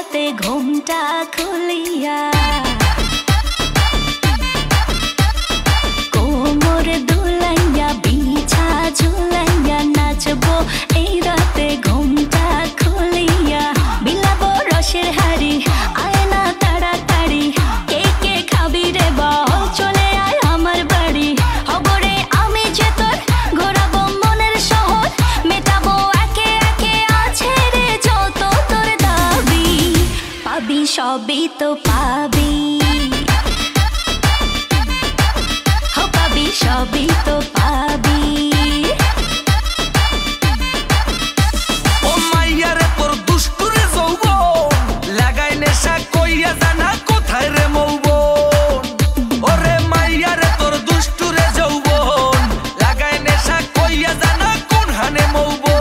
রাতে ঘুমটা খুলিয়া কোমর দুলাইয়া বিছা ঝুলাইয়া নাচবো এই রাতে ঘুমটা খুলিয়া বিলাবো রসের হাড়ি আয় না তাড়াতাড়ি কে কে খাবি রে বল চলে আয় আমার বাড়ি হবরে আমি যে তোর ঘোরাবো মনের শহর মেটাবো একে একে আছে রে যত তোর দাবি পাবি সবই তো পাবি সবই তো পাবি ও মাইয়ারে তোর দুষ্টুরে যৌবন লাগাই নেশা কইয়া জানা কোথায় রে মৌবন ওরে মাইয়ারে তোর দুষ্টুরে যৌবন লাগাই নেশা কইয়া জানা কোন হানে মৌবন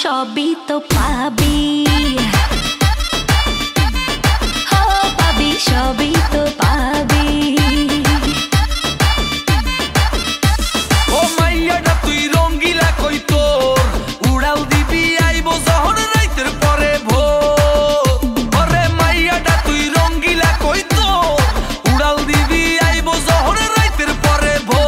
সবই তো পাবি হো পাবি সবই তো পাবি ও মাইয়াটা তুই রঙ্গিলা কই তোর উড়াল দিবি আইবো যখন রাইতের পরে ভোর ওরে মাইয়াটা তুই রঙ্গিলা কই তোর উড়াল দিবি আইবো যখন রাইতের পরে ভোর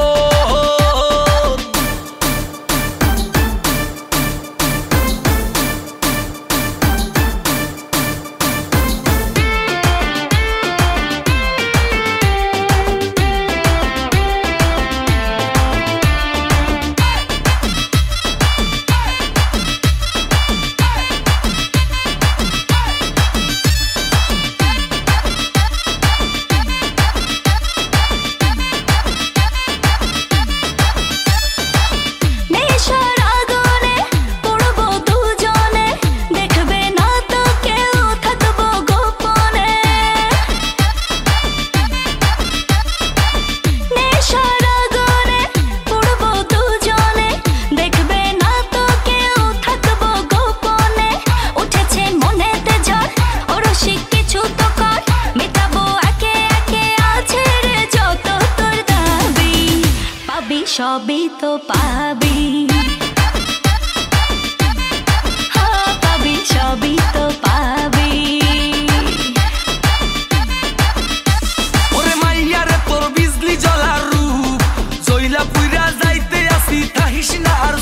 সবই তো পাবি হ্যাঁ পাবি সবই তো পাবি ওরে মাইয়ারে তোর বিজলি জ্বলা রূপ জইলা পুইরা যাইতে আসি তাহিস না আর